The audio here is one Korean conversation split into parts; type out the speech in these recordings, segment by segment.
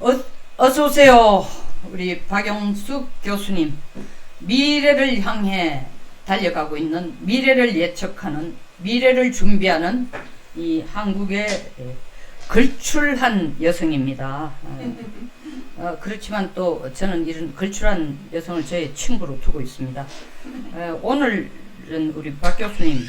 어서 오세요. 우리 박영숙 교수님. 미래를 향해 달려가고 있는, 미래를 예측하는, 미래를 준비하는 이 한국의 걸출한 여성입니다. 그렇지만 또 저는 이런 걸출한 여성을 저의 친구로 두고 있습니다. 오늘은 우리 박 교수님,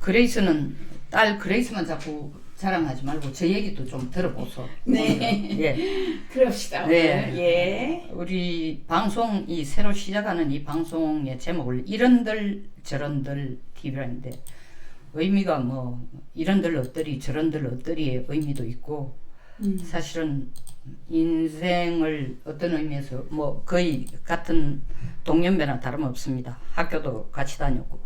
그레이스는 딸 그레이스만 자꾸 자랑하지 말고 저 얘기도 좀 들어보소. 네. 예. 그럽시다. 네. 오늘. 예. 우리 방송, 이 새로 시작하는 이 방송의 제목을 이런들 저런들 TV라는데, 의미가 뭐 이런들 어떠리 저런들 어떠리의 의미도 있고, 사실은 인생을 어떤 의미에서 뭐 거의 같은 동년배나 다름없습니다. 학교도 같이 다녔고,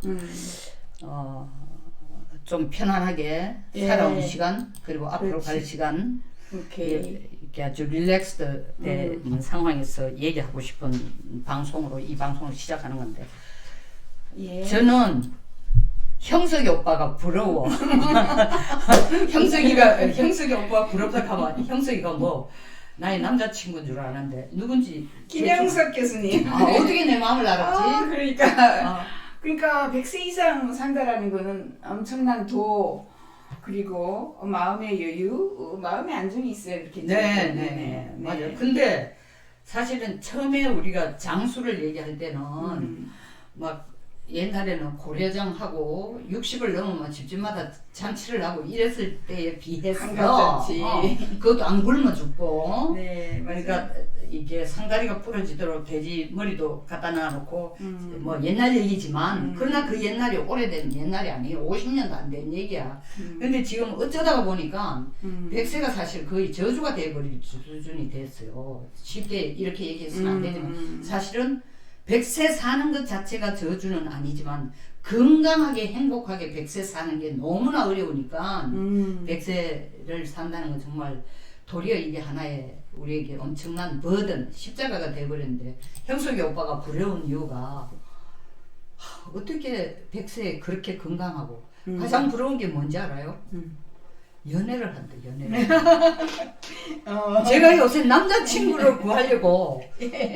좀 편안하게 예. 살아온 시간, 그리고 앞으로 그렇지. 갈 시간, 오케이. 이렇게 아주 릴렉스드 된 상황에서 얘기하고 싶은 방송으로 이 방송을 시작하는 건데, 예. 저는 형석이 오빠가 부러워. 형석이 오빠가 부럽다 하면 형석이가 뭐 나의 남자친구인 줄 아는데 누군지 김영석 교수님. 어떻게 내 마음을 알았지? 그러니까. 아. 그러니까 100세 이상 산다라는 거는 엄청난 도, 그리고 마음의 여유, 마음의 안정이 있어야 이렇게. 네. 맞아요. 근데 사실은 처음에 우리가 장수를 얘기할 때는 막 옛날에는 고려장하고 60을 넘으면 집집마다 잔치를 하고 이랬을 때에 비해서 한가잔치. 그것도 안 굶어 죽고, 네, 그러니까 이게 상다리가 부러지도록 돼지 머리도 갖다 놔놓고 뭐 옛날 얘기지만 그러나 그 옛날이 오래된 옛날이 아니에요. 50년도 안 된 얘기야. 근데 지금 어쩌다가 보니까 100세가 사실 거의 저주가 돼버릴 수준이 됐어요. 쉽게 이렇게 얘기해서는 안 되지만 사실은 100세 사는 것 자체가 저주는 아니지만 건강하게 행복하게 100세 사는 게 너무나 어려우니까 100세를 산다는 건 정말 도리어 이게 하나의 우리에게 엄청난 버든, 십자가가 돼버렸는데, 형석이 오빠가 부러운 이유가 어떻게 100세에 그렇게 건강하고 가장 부러운 게 뭔지 알아요? 연애를 한다. 연애를. 제가 요새 남자친구를 구하려고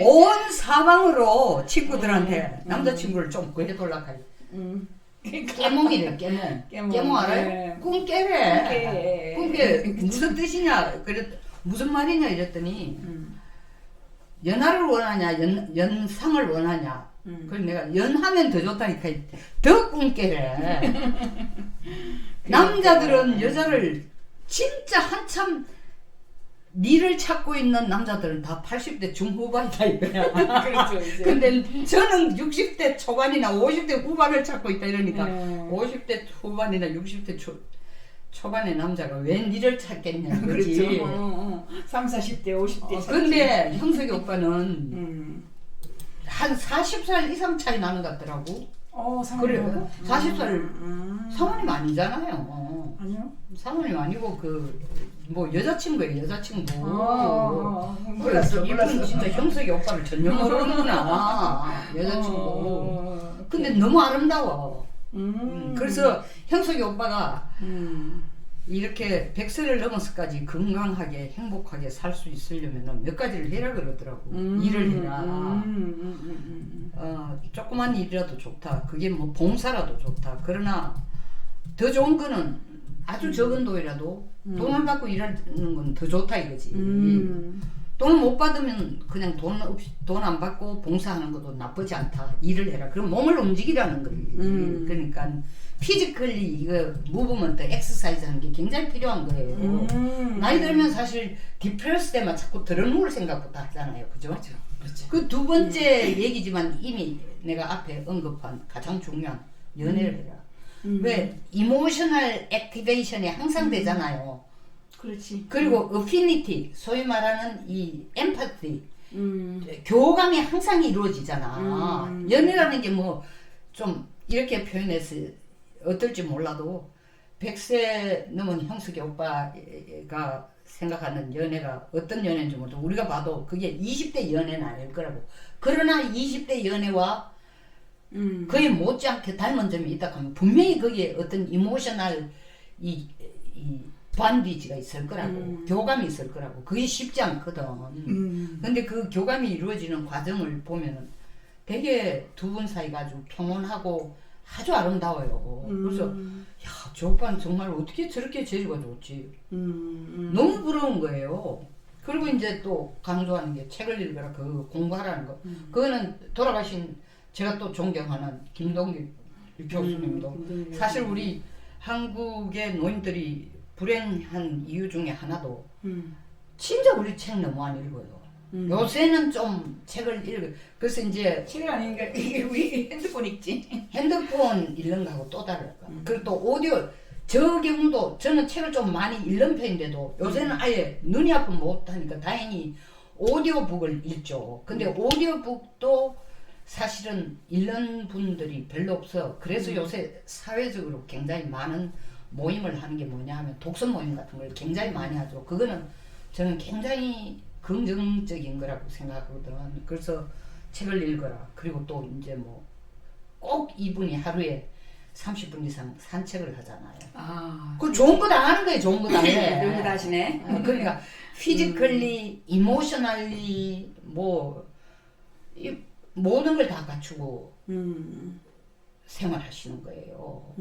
온 사방으로 친구들한테 남자친구를 좀 구해달라고 해요. 깨몽이래. 깨몽 알아요? 네. 꿈깨래. 꿈깨 무슨 뜻이냐, 무슨 말이냐 이랬더니 연하를 원하냐 연상을 원하냐. 그래서 내가 연하면 더 좋다니까 더 꿈깨래. 남자들은 여자를 진짜 한참 니를 찾고 있는 남자들은 다 80대 중후반이다 이거야. 그렇죠, 이제. 근데 저는 60대 초반이나 50대 후반을 찾고 있다 이러니까 50대 후반이나 60대 초반의 남자가 왜 니를 찾겠냐 그지. 그렇죠. 3, 40대, 50대. 근데 형석이 오빠는 한 40살 이상 차이 나는 것 같더라고. 그래, 40살 상원이 아니잖아요. 아니요. 상원이 아니고 뭐 여자친구예요, 여자친구. 몰랐어. 이분은 진짜 형석이 오빠를 전혀 모르는구나. 여자친구. 근데 너무 아름다워. 그래서 형석이 오빠가 이렇게 100세를 넘어서까지 건강하게 행복하게 살 수 있으려면 몇 가지를 해라 그러더라고. 일을 해라. 조그만 일이라도 좋다. 그게 뭐 봉사라도 좋다. 그러나 더 좋은 거는 아주 적은 돈이라도 돈을 받고 일하는 건 더 좋다 이거지. 돈을 못 받으면 그냥 돈 안 받고 봉사하는 것도 나쁘지 않다. 일을 해라. 그럼 몸을 움직이라는 거예요. 그러니까 피지컬리 이거 무브먼트 엑서사이즈 하는 게 굉장히 필요한 거예요. 나이 들면 사실 디프레스 때만 자꾸 들어누울 생각부터 하잖아요. 그죠? 그렇죠. 그 두 번째 얘기지만 이미 내가 앞에 언급한 가장 중요한 연애를 해라. 왜 이모셔널 액티베이션이 항상 되잖아요. 그렇지. 그리고 어피니티, 소위 말하는 이 엠파티, 교감이 항상 이루어지잖아. 연애라는 게 뭐 좀 이렇게 표현해서 어떨지 몰라도 100세 넘은 형석이 오빠가 생각하는 연애가 어떤 연애인지 모르도 우리가 봐도 그게 20대 연애는 아닐 거라고. 그러나 20대 연애와 거의 못지않게 닮은 점이 있다 하면 분명히 거기에 어떤 이모셔널 이 반디지가 있을 거라고 교감이 있을 거라고 그게 쉽지 않거든. 근데 그 교감이 이루어지는 과정을 보면은 되게 두 분 사이가 아주 평온하고 아주 아름다워요. 그래서 야, 저 오빠는 정말 어떻게 저렇게 재주가 좋지. 너무 부러운 거예요. 그리고 이제 또 강조하는 게 책을 읽어라, 그 공부하라는 거. 그거는 돌아가신 제가 또 존경하는 김동길 교수님도 사실 우리 한국의 노인들이 불행한 이유 중에 하나도 진짜 우리 책 너무 안 읽어요. 요새는 좀 책을 읽어. 그래서 이제 책 아닌가 이게 우리 핸드폰 읽지. 핸드폰 읽는 거하고 또 다를까. 그리고 또 오디오 저 경우도 저는 책을 좀 많이 읽는 편인데도 요새는 아예 눈이 아프면 못하니까 다행히 오디오북을 읽죠. 근데 오디오북도 사실은 읽는 분들이 별로 없어. 그래서 요새 사회적으로 굉장히 많은 모임을 하는 게 뭐냐 하면 독서 모임 같은 걸 굉장히 많이 하죠. 그거는 저는 굉장히 긍정적인 거라고 생각하거든. 그래서 책을 읽어라. 그리고 또 이제 뭐 꼭 이분이 하루에 30분 이상 산책을 하잖아요. 아, 그 좋은 거 다 하는 거예요. 좋은 거 다 해. 좋은 거 다 하시네. 그러니까 피지컬리, 이모셔널리 뭐 이 모든 걸 다 갖추고 생활하시는 거예요.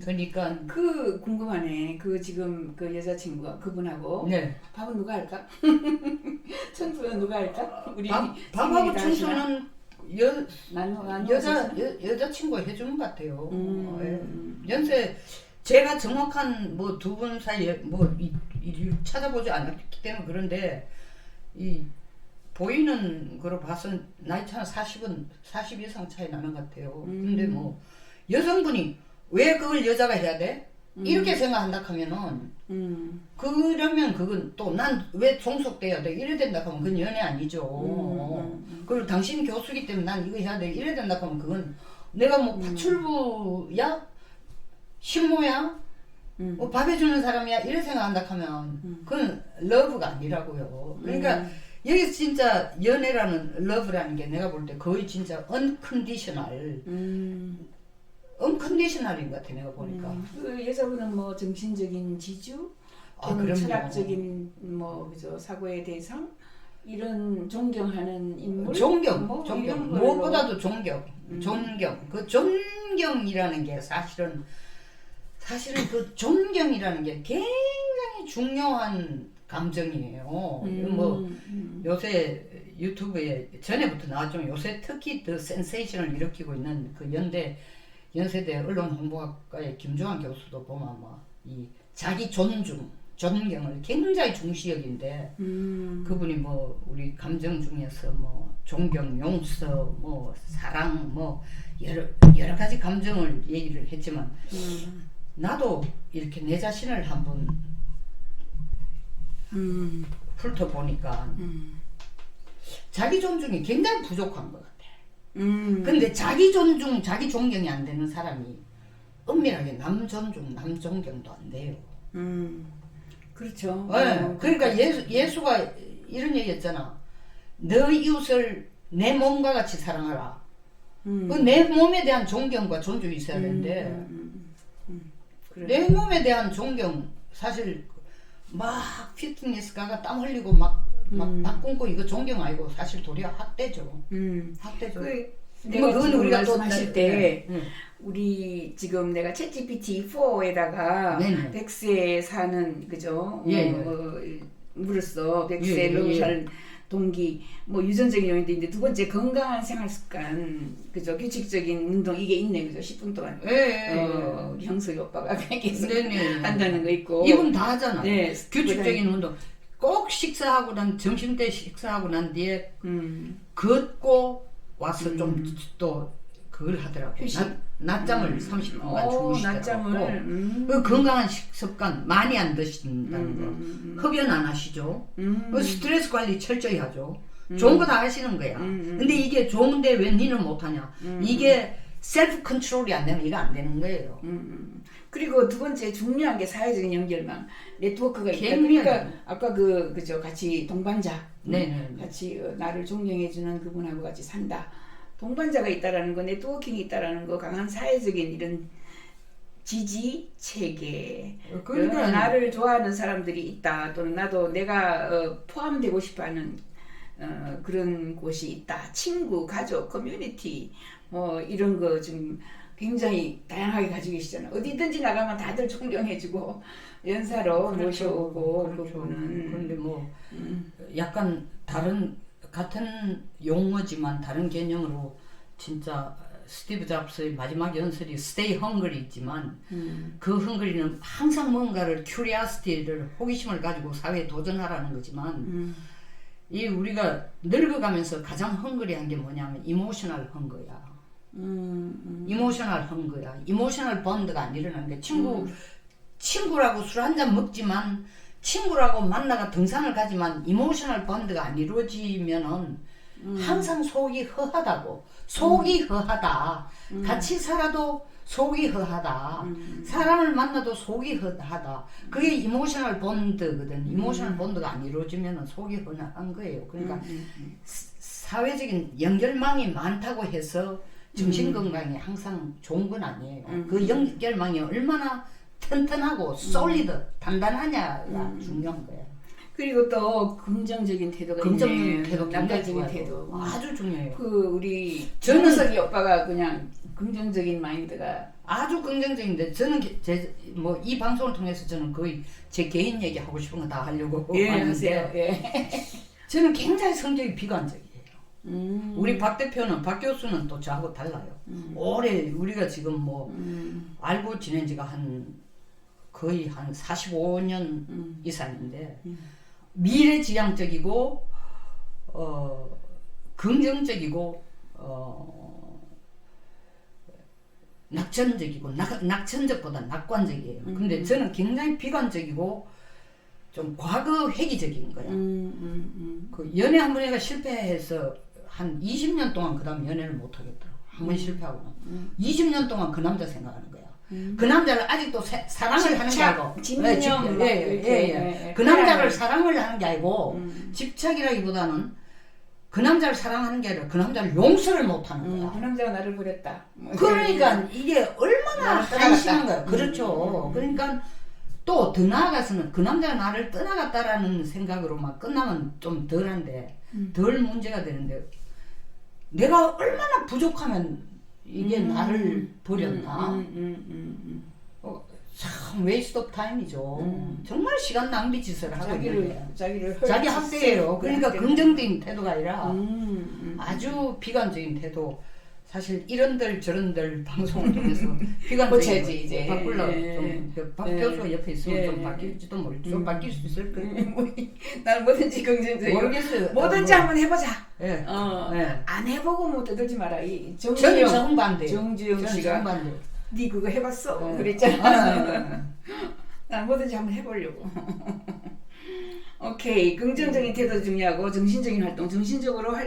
그러니까 그 궁금하네. 그 지금 그 여자친구가 그분하고 네. 밥은 누가 할까? 청소는 누가 할까? 우리 밥하고 청소는 여자 여자친구가 해주는 것 같아요. 예. 연세 제가 정확한 뭐 두 분 사이에 뭐 찾아보지 않았기 때문에 그런데 이 보이는 거로 봐선 나이 차는 40 이상 차이 나는 것 같아요. 근데 뭐 여성분이 왜 그걸 여자가 해야 돼? 이렇게 생각한다 하면은 그러면 그건 또 난 왜 종속돼야 돼? 이래 된다 하면 그건 연애 아니죠. 그리고 당신 교수기 때문에 난 이거 해야 돼. 이래 된다 하면 그건 내가 뭐 파출부야? 신모야? 뭐 밥 해주는 사람이야? 이래 생각한다 하면 그건 러브가 아니라고요. 그러니까 여기서 진짜 연애라는 러브라는 게 내가 볼 때 거의 진짜 unconditional unconditional인 것 같아 내가 보니까. 그 여자분은 뭐 정신적인 지주, 그럼요. 철학적인 뭐 그죠 사고의 대상 이런 존경하는 인물, 존경, 뭐 존경. 이런 걸로. 무엇보다도 존경, 존경. 그 존경이라는 게 사실은 그 존경이라는 게 굉장히 중요한 감정이에요. 뭐 요새 유튜브에 전에부터 나왔지만 요새 특히 더 센세이션을 일으키고 있는 그 연세대 언론홍보학과의 김주환 교수도 보면 뭐 이 자기 존경을 굉장히 중시 여긴데 그분이 뭐 우리 감정 중에서 뭐 존경, 용서, 뭐 사랑, 뭐 여러 가지 감정을 얘기를 했지만 나도 이렇게 내 자신을 한번 훑어보니까 자기 존중이 굉장히 부족한 것 같아. 근데 자기 존중, 자기 존경이 안 되는 사람이 은밀하게 남 존중, 남 존경도 안 돼요. 그렇죠. 네. 그러니까 예수가 이런 얘기 했잖아. 너 이웃을 내 몸과 같이 사랑하라. 그 내 몸에 대한 존경과 존중이 있어야 되는데 그래. 내 몸에 대한 존경 사실 막 피트니스가가 땀 흘리고 막 굶고 이거 존경 아니고 사실 도리어 학대죠. 학대죠. 내가 그건 지금 우리가 또 말씀하실 때 네. 우리 지금 내가 챗GPT 4에다가 네네. 100세 사는 그죠? 예, 물었어. 100세 러브 사는 동기 뭐 유전적인 요인도 있는데 두 번째 건강한 생활 습관 그죠? 규칙적인 운동 이게 있네 그죠? 10분 동안 우리 형석이 오빠가 계속 한다는 거 있고 이분 다 하잖아. 네, 규칙적인 운동 꼭 식사하고 점심 때 식사하고 난 뒤에 걷고 와서 좀 또 그걸 하더라고. 낮잠을 30분간 주무시더라고. 낮잠을 그 건강한 식습관 많이 안 드신다는 거. 흡연 안 하시죠. 그 스트레스 관리 철저히 하죠. 좋은 거 다 하시는 거야. 근데 이게 좋은데 왜 니는 못하냐. 이게 셀프 컨트롤이 안 되면 이거 안 되는 거예요. 그리고 두 번째 중요한 게 사회적인 연결망 네트워크가 있다. 굉장히 그러니까 아까 그죠 같이 동반자 네네. 같이 나를 존경해주는 그분하고 같이 산다. 동반자가 있다라는 거, 네트워킹이 있다라는 거, 강한 사회적인 이런 지지 체계. 그러니까 나를 좋아하는 사람들이 있다. 또는 나도 내가 포함되고 싶어하는 그런 곳이 있다. 친구, 가족, 커뮤니티 뭐 이런 거 좀 굉장히 다양하게 가지고 계시잖아요. 어디든지 나가면 다들 존경해주고 연사로 모셔오고 그분은. 그런데 뭐 약간 다른 같은 용어지만 다른 개념으로 진짜 스티브 잡스의 마지막 연설이 Stay Hungry이지만 그 헝그리는 항상 뭔가를 curiosity를 호기심을 가지고 사회에 도전하라는 거지만 이 우리가 늙어가면서 가장 헝그리한 게 뭐냐면 이모셔널 헝거야. 이모셔널 헝거야. 이모셔널 번드가 안 일어나는 게 친구라고 술 한잔 먹지만 친구라고 만나가 등산을 가지만 이모셔널 번드가 안 이루어지면은 항상 속이 허하다고. 속이 허하다. 같이 살아도 속이 허하다. 사람을 만나도 속이 허하다. 그게 이모셔널 본드거든. 이모셔널 본드가 안 이루어지면 속이 허한 거예요. 그러니까 사회적인 연결망이 많다고 해서 정신건강에 항상 좋은 건 아니에요. 그 연결망이 얼마나 튼튼하고 솔리드, 단단하냐가 중요한 거예요. 그리고 또 긍정적인 태도가 긍정적인 태도, 남자적인 태도 아주 중요해요. 그 우리 전우석이 오빠가 그냥 긍정적인 마인드가 아주 긍정적인데 저는 뭐 이 방송을 통해서 저는 거의 제 개인 얘기 하고 싶은 거 다 하려고 하는데 예. 저는 굉장히 성격이 비관적이에요. 우리 박 대표는 박 교수는 또 저하고 달라요. 올해 우리가 지금 뭐 알고 지낸 지가 거의 한 45년 이상인데 미래지향적이고 긍정적이고 낙천적이고 낙천적보다 낙관적이에요. 근데 저는 굉장히 비관적이고 좀 과거 회귀적인 거야. 그 연애 한 번 해가 실패해서 한 20년 동안 그 다음 연애를 못 하겠더라고. 한 번 실패하고는 20년 동안 그 남자 생각하는 거야. 그 남자를 아직도 사랑을 하는 게 아니고 집념 그 남자를 사랑을 하는 게 아니고 집착이라기보다는 그 남자를 사랑하는 게 아니라 그 남자를 용서를 못 하는 거야. 그 남자가 나를 버렸다. 그러니까 이게 얼마나 한심한 거야. 그렇죠. 그러니까 또 더 나아가서는 그 남자가 나를 떠나갔다라는 생각으로 막 끝나면 좀 덜한데 덜 문제가 되는데 내가 얼마나 부족하면 이게 나를 버렸나. 참 웨이스트 오브 타임이죠. 정말 시간 낭비 짓을 하고 있는데 자기 학대예요. 그러니까 긍정적인 태도가 아니라 아주 비관적인 태도. 사실 이런들 저런들 방송을 통해서 비관적인 이제 바꾸려고 박 교수가 옆에 있으면 좀 바뀔지도 모르겠죠. 좀 바뀔 수 있을 거예요. 나는 뭐든지 긍정적이고 모르겠어요. 뭐든지 한번 해보자. 예. 안 해보고 뭐 떠들지 마라. 이 저는 정반대. 정주영 씨가 정반대. 네 그거 해봤어? 그랬잖아. 난 뭐든지 한번 해보려고. 오케이. 긍정적인 태도 중요하고 정신적인 활동. 정신적으로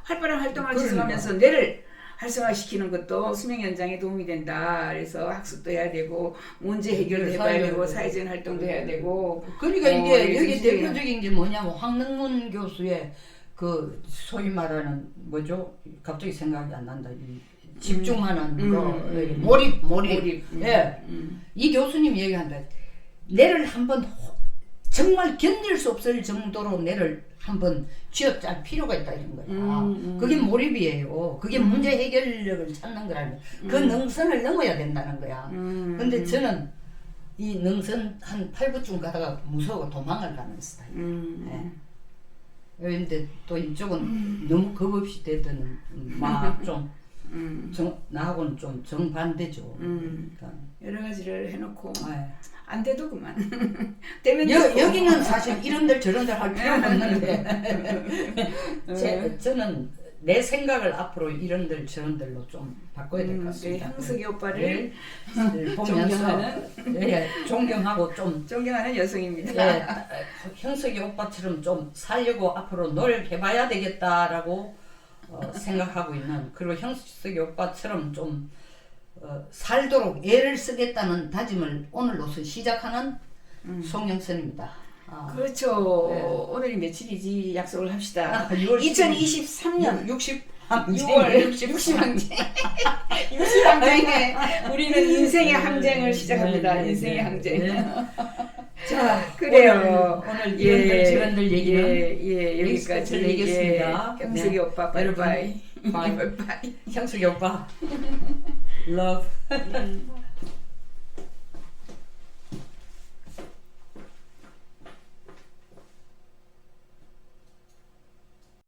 활발한 활동을 지속하면서 뇌를 활성화시키는 것도 수명 연장에 도움이 된다. 그래서 학습도 해야 되고 문제 해결도 해봐야 되고 사회적인 활동도 해야 되고. 그러니까 이게 여기 대표적인 게 뭐냐면 황능문 교수의 그 소위 말하는 뭐죠? 갑자기 생각이 안 난다. 집중하는 거 몰입. 예. 이 교수님이 얘기한다. 뇌를 한번 정말 견딜 수 없을 정도로 뇌를 한번 쥐어짤 필요가 있다 이런 거야. 그게 몰입이에요. 그게 문제 해결력을 찾는 거라면 그 능선을 넘어야 된다는 거야. 근데 저는 이 능선 한 8부쯤 가다가 무서워 도망을 가는 스타일. 예. 그런데 또 이쪽은 너무 겁없이 되더는 막 좀 나하고는 좀 정반대죠. 그러니까. 여러 가지를 해놓고 예. 안 돼도 그만. 되면 여기는 사실 이런들 저런들 할 필요가 없는데 저는 내 생각을 앞으로 이런들 저런들로 좀 바꿔야 될 것 같습니다. 형석이 오빠를 보면서 존경하고 좀 존경하는 여성입니다. 형석이 오빠처럼 좀 살려고 앞으로 노력해봐야 되겠다라고 생각하고 있는, 그리고 형석이 오빠처럼 좀 살도록 애를 쓰겠다는 다짐을 오늘로서 시작하는 송영선입니다. 그렇죠. 네. 오늘이 며칠이지 약속을 합시다. 6월 2023년 60 6월 60항쟁. 60항쟁에 우리는 인생의 항쟁을 시작합니다. 네, 네, 인생의 네. 항쟁. 네. 자, 그래요. 오늘 이런들 저런들 얘기는 여기까지 여기까지 내겠습니다. 형석이 네. 오빠 여러분, 바이바이. 바이. 바이바이. 형숙이 오빠 love